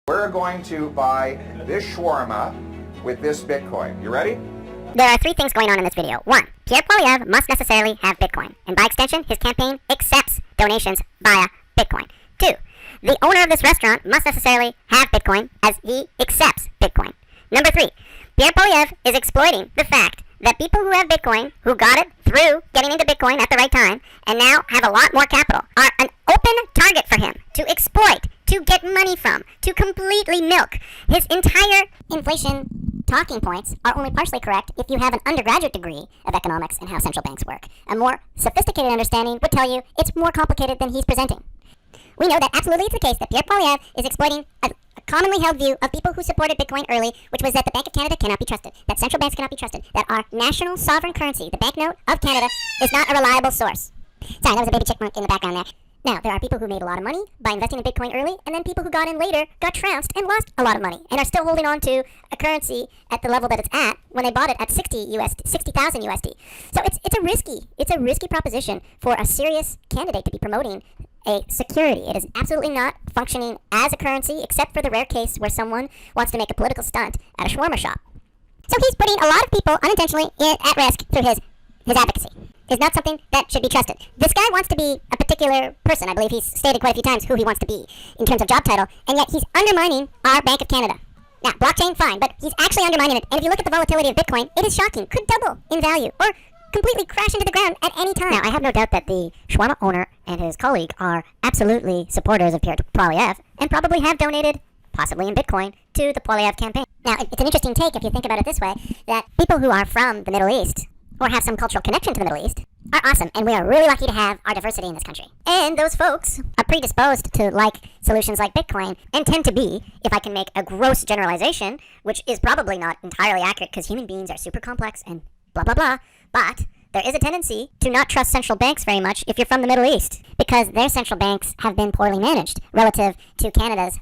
We're going to buy this shawarma with this Bitcoin. You ready? There are three things going on in this video. One, Pierre Poilievre must necessarily have Bitcoin, and by extension, his campaign accepts donations via Bitcoin. Two, the owner of this restaurant must necessarily have Bitcoin, as he accepts Bitcoin. Number three, Pierre Poilievre is exploiting the fact that people who have Bitcoin, who got it through getting into Bitcoin at the right time, and now have a lot more capital, are an open target for him to exploit, to get money from, to completely milk. His entire inflation talking points are only partially correct if you have an undergraduate degree of economics and how central banks work. A more sophisticated understanding would tell you it's more complicated than he's presenting. We know that absolutely it's the case that Pierre Poilievre is exploiting a commonly held view of people who supported Bitcoin early, which was that the Bank of Canada cannot be trusted, that central banks cannot be trusted, that our national sovereign currency, the banknote of Canada, is not a reliable source. Sorry, that was a baby chipmunk in the background there. Now, there are people who made a lot of money by investing in Bitcoin early, and then people who got in later got trounced and lost a lot of money, and are still holding on to a currency at the level that it's at when they bought it at 60,000 USD. So it's a risky proposition for a serious candidate to be promoting a security. It is absolutely not functioning as a currency, except for the rare case where someone wants to make a political stunt at a shawarma shop. So he's putting a lot of people unintentionally at risk through his advocacy. It's not something that should be trusted. This guy wants to be a particular person. I believe he's stated quite a few times who he wants to be in terms of job title, and yet he's undermining our Bank of Canada. Now, blockchain, fine, but he's actually undermining it. And if you look at the volatility of Bitcoin, it is shocking. Could double in value, or completely crash into the ground at any time. Now, I have no doubt that the shawarma owner and his colleague are absolutely supporters of Pierre Poilievre, and probably have donated, possibly in Bitcoin, to the Poilievre campaign. Now, it's an interesting take if you think about it this way, that people who are from the Middle East, or have some cultural connection to the Middle East, are awesome, and we are really lucky to have our diversity in this country. And those folks are predisposed to like solutions like Bitcoin, and tend to be, if I can make a gross generalization, which is probably not entirely accurate because human beings are super complex and blah blah blah, but there is a tendency to not trust central banks very much if you're from the Middle East, because their central banks have been poorly managed relative to Canada's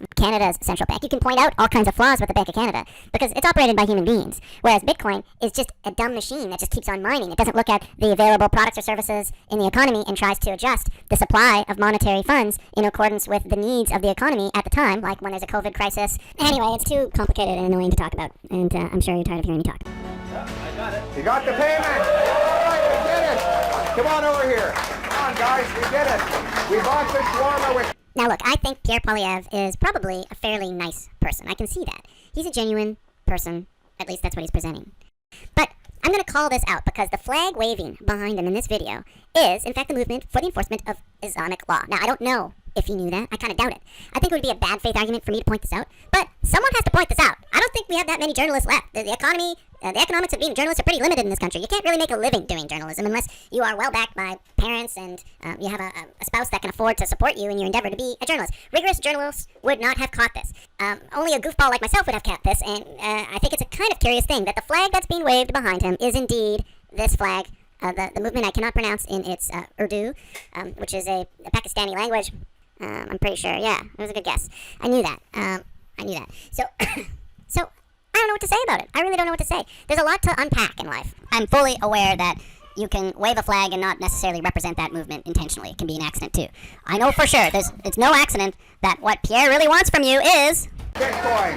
central bank. You can point out all kinds of flaws with the Bank of Canada, because it's operated by human beings, whereas Bitcoin is just a dumb machine that just keeps on mining. It doesn't look at the available products or services in the economy and tries to adjust the supply of monetary funds in accordance with the needs of the economy at the time, like when there's a COVID crisis. Anyway, it's too complicated and annoying to talk about, and I'm sure you're tired of hearing me talk. Yeah, I got it. You got the payment! We did it! Come on over here. Come on, guys, we did it. We bought the shawarma with... Now look, I think Pierre Poilievre is probably a fairly nice person. I can see that. He's a genuine person. At least that's what he's presenting. But I'm going to call this out because the flag waving behind him in this video is, in fact, the movement for the enforcement of Islamic law. Now, I don't know if you knew that. I kind of doubt it. I think it would be a bad faith argument for me to point this out, but someone has to point this out. I don't think we have that many journalists left. The economy, the economics of being a journalist are pretty limited in this country. You can't really make a living doing journalism unless you are well backed by parents and you have a spouse that can afford to support you in your endeavor to be a journalist. Rigorous journalists would not have caught this. Only a goofball like myself would have caught this, and I think it's a kind of curious thing that the flag that's being waved behind him is indeed this flag. The movement I cannot pronounce in its Urdu, which is a Pakistani language. I'm pretty sure. Yeah, it was a good guess. I knew that. So, so I don't know what to say about it. I really don't know what to say. There's a lot to unpack in life. I'm fully aware that you can wave a flag and not necessarily represent that movement intentionally. It can be an accident too. I know for sure it's no accident that what Pierre really wants from you is Bitcoin.